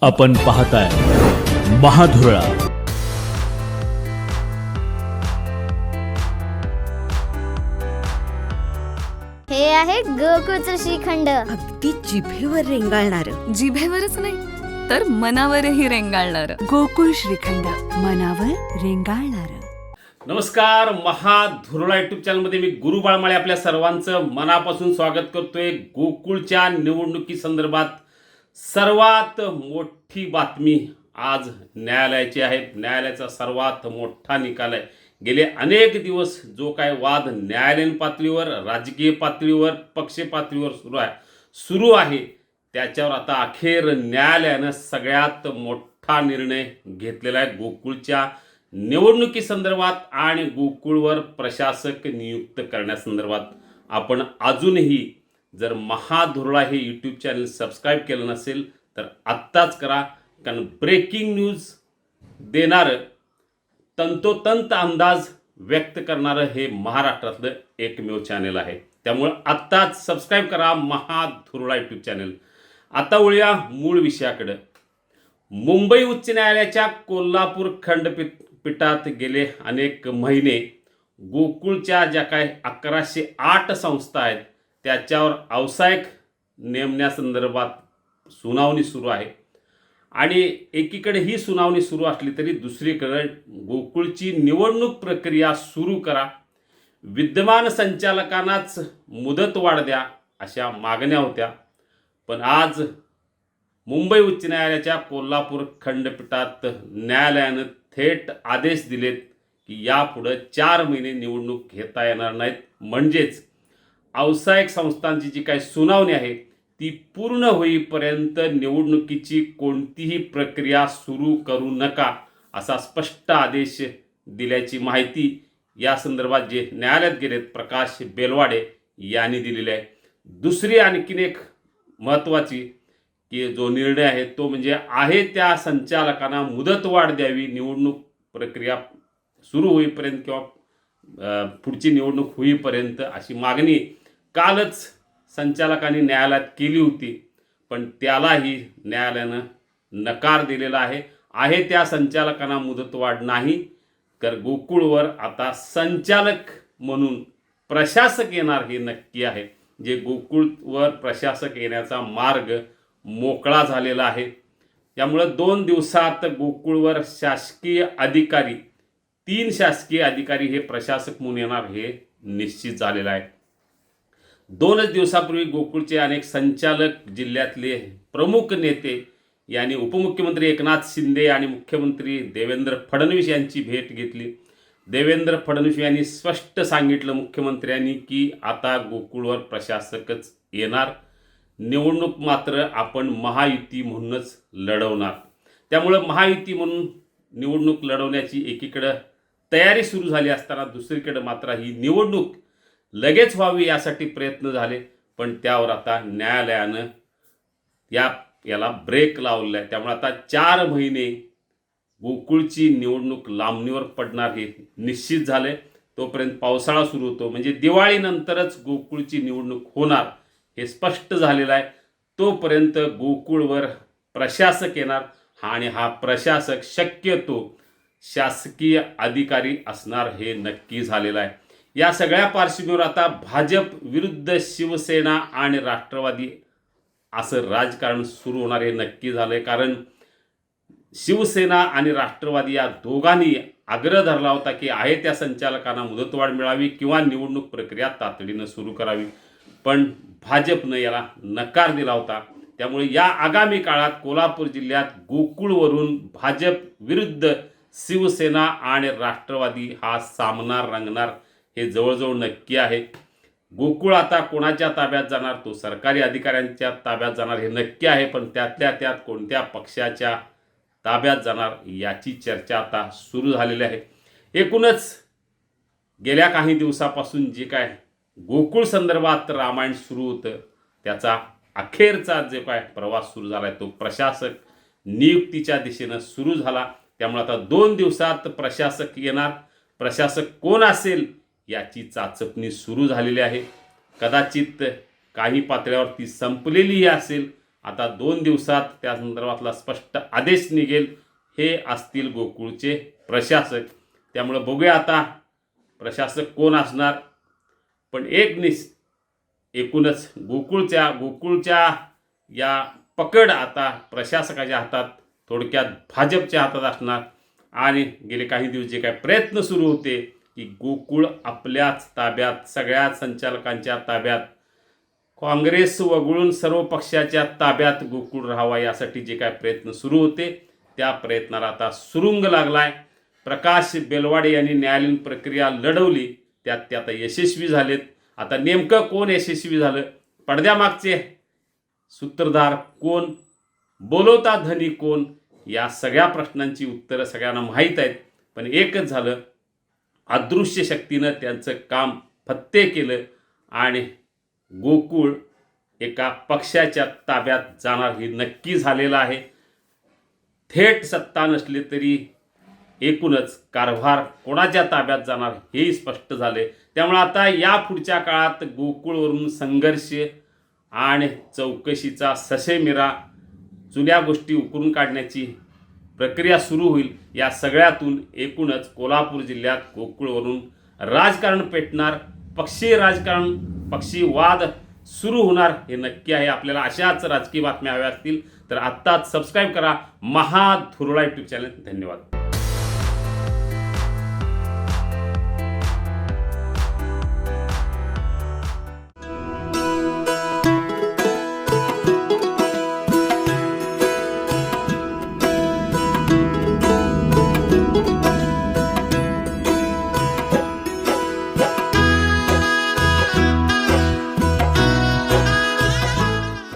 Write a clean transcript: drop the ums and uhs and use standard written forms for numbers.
आपण पाहताय महाधुरळा. हे आहे गोकुळचं श्रीखंड. अगदी जिभेवर रेंगाळणार. जिभेवरच नाही तर मनावरही रेंगाळणार. गोकुळ श्रीखंड, मनावर रेंगाळणार. नमस्कार, महाधुरळा यूट्यूब चॅनलमध्ये मी गुरु बाळमाळे आपल्या सर्वांचं मनापासून स्वागत करतोय. गोकुळच्या निवडणुकी संदर्भात सर्वात मोठी बातमी आज न्यायालयाची आहे. न्यायालयाचा सर्वात मोठा निकाल आहे. गेले अनेक दिवस जो काय वाद न्यायालयीन पातळीवर, राजकीय पातळीवर, पक्ष पातळीवर सुरू आहे त्याच्यावर आता अखेर न्यायालयानं सगळ्यात मोठा निर्णय घेतलेला आहे. गोकुळच्या निवडणुकी संदर्भात आणि गोकुळवर प्रशासक नियुक्त करण्यासंदर्भात. आपण अजूनही जर महाधुरळा हे यूट्यूब चॅनल सबस्क्राईब केलं नसेल तर आत्ताच करा, कारण ब्रेकिंग न्यूज देणारं, तंतोतंत अंदाज व्यक्त करणारं हे महाराष्ट्रातलं एकमेव चॅनल आहे. त्यामुळं आत्ताच सबस्क्राईब करा महाधुरळा यूट्यूब चॅनल. आता वळूया मूळ विषयाकडं. मुंबई उच्च न्यायालयाच्या कोल्हापूर खंडपीठात गेले अनेक महिने गोकुळच्या ज्या काय 1108 संस्था आहेत त्याच्यावर व्यावसायिक नेमण्यासंदर्भात सुनावणी सुरू आहे. आणि एकीकडे ही सुनावणी सुरू असली तरी दुसरीकडे गोकुळची निवडणूक प्रक्रिया सुरू करा, विद्यमान संचालकांनाच मुदतवाढ द्या, अशा मागण्या होत्या. पण आज मुंबई उच्च न्यायालयाच्या कोल्हापूर खंडपीठात न्यायालयानं थेट आदेश दिलेत की यापुढं 4 महिने निवडणूक घेता येणार नाहीत. म्हणजेच व्यावसायिक संस्थांची जी काही सुनावणी आहे ती पूर्ण होईपर्यंत निवडणुकीची कोणतीही प्रक्रिया सुरू करू नका, असा स्पष्ट आदेश दिल्याची माहिती या संदर्भात जे न्यायालयात गेलेत प्रकाश बेलवाडे यांनी दिलेली आहे. दुसरी आणखीन एक महत्त्वाची की जो निर्णय आहे तो म्हणजे आहे त्या संचालकांना मुदतवाढ द्यावी निवडणूक प्रक्रिया सुरू होईपर्यंत किंवा पुढची निवडणूक होईपर्यंत, अशी मागणी कालच संचालकांनी न्यायालयात केली होती. पण त्यालाही न्यायालयानं नकार दिलेला आहे. आहे त्या संचालकांना मुदतवाढ नाही, तर गोकुळवर आता संचालक म्हणून प्रशासक येणार हे नक्की आहे. जे गोकुळवर प्रशासक येण्याचा मार्ग मोकळा झालेला आहे. त्यामुळं 2 दिवसात गोकुळवर शासकीय अधिकारी, 3 शासकीय अधिकारी हे प्रशासक म्हणून येणार हे निश्चित झालेलं आहे. 2 दिवसापूर्वी गोकुळचे अनेक संचालक, जिल्ह्यातले प्रमुख नेते यांनी उपमुख्यमंत्री एकनाथ शिंदे आणि मुख्यमंत्री देवेंद्र फडणवीस यांची भेट घेतली. देवेंद्र फडणवीस यांनी स्पष्ट सांगितलं मुख्यमंत्र्यांनी की आता गोकुळवर प्रशासकच येणार, निवडणूक मात्र आपण महायुती म्हणूनच लढवणार. त्यामुळं महायुती म्हणून निवडणूक लढवण्याची एकीकडं तयारी सुरू झाली असताना दुसरीकडे मात्र ही निवडणूक लगेच व्हावी यासाठी प्रयत्न झाले. पण त्यावर आता न्यायालयानं याला ब्रेक लावलेला आहे. त्यामुळे आता 4 महिने गोकुळची निवडणूक लांबणीवर पडणार हे निश्चित झाले. तोपर्यंत पावसाळा सुरू होतो, म्हणजे दिवाळीनंतरच गोकुळची निवडणूक होणार हे स्पष्ट झालेलं आहे. तोपर्यंत गोकुळवर प्रशासक येणार आणि हा प्रशासक शक्यतो शासकीय अधिकारी असणार हे नक्की झालेलं आहे. या सगळ्या पार्श्वभूमीवर आता भाजप विरुद्ध शिवसेना आणि राष्ट्रवादी असं राजकारण सुरू होणार हे नक्की झालं आहे. कारण शिवसेना आणि राष्ट्रवादी या दोघांनी आग्रह धरला होता की आहे त्या संचालकांना मुदतवाढ मिळावी किंवा निवडणूक प्रक्रिया तातडीनं सुरू करावी. पण भाजपनं याला नकार दिला होता. त्यामुळे या आगामी काळात कोल्हापूर जिल्ह्यात गोकुळवरून भाजप विरुद्ध शिवसेना आणि राष्ट्रवादी हा सामना रंगणार हे जवळजवळ नक्की आहे. गोकुळ आता कोणाच्या ताब्यात जाणार, तो सरकारी अधिकाऱ्यांच्या ताब्यात जाणार हे नक्की आहे. पण त्यातल्या त्यात कोणत्या पक्षाच्या ताब्यात जाणार याची चर्चा आता सुरू झालेली आहे. एकूणच गेल्या काही दिवसापासून जे काय गोकुळ संदर्भात रामायण सुरू होतं त्याचा अखेरचा जे काय प्रवास सुरू झाला आहे तो प्रशासक नियुक्तीच्या दिशेनं सुरू झाला. त्यामुळे आता 2 दिवसात प्रशासक येणार. प्रशासक कोण असेल याची चाचपणी सुरू झालेली आहे. कदाचित काही पातळ्यावर ती संपलेलीही असेल, आता 2 दिवसात त्या संदर्भातला स्पष्ट आदेश निघेल. हे असतील गोकुळचे प्रशासक. त्यामुळं बघूया आता प्रशासक कोण असणार. पण एकूणच गोकुळच्या या पकड आता प्रशासकाच्या हातात, थोडक्यात भाजपच्या हातात असणार. आणि गेले काही दिवस जे काही प्रयत्न सुरू होते की गोकुळ आपल्याच ताब्यात, सगळ्या संचालकांच्या ताब्यात, काँग्रेस वगळून सर्व पक्षाच्या ताब्यात गोकुळ राहावा, यासाठी जे काय प्रयत्न सुरू होते त्या प्रयत्नाला आता सुरुंग लागलाय. प्रकाश बेलवाडे यांनी न्यायालयीन प्रक्रिया लढवली, त्यात ते आता यशस्वी झालेत. आता नेमकं कोण यशस्वी झालं, पडद्यामागचे सूत्रधार कोण, बोलवता धनी कोण, या सगळ्या प्रश्नांची उत्तरं सगळ्यांना माहीत आहेत. पण एकच झालं, अदृश्य शक्तीनं त्यांचं काम फत्ते केलं आणि गोकुळ एका पक्षाच्या ताब्यात जाणार हे नक्की झालेलं आहे. थेट सत्ता नसली तरी एकूणच कारभार कोणाच्या ताब्यात जाणार हेही स्पष्ट झाले. त्यामुळे आता या पुढच्या काळात गोकुळवरून संघर्ष आणि चौकशीचा ससेमिरा, जुन्या गोष्टी उकरून काढण्याची प्रक्रिया सुरू होईल. या सगळ्यातून एकूणच कोल्हापूर जिल्ह्यात गोकुळवरून राजकारण पेटणार, पक्षीय राजकारण, पक्षी वाद सुरू होणार हे नक्की आहे. आपल्याला अशाच राजकीय बातम्या हव्या असतील तर आत्ताच सबस्क्राईब करा महाधुरळा यूट्यूब चॅनल. धन्यवाद.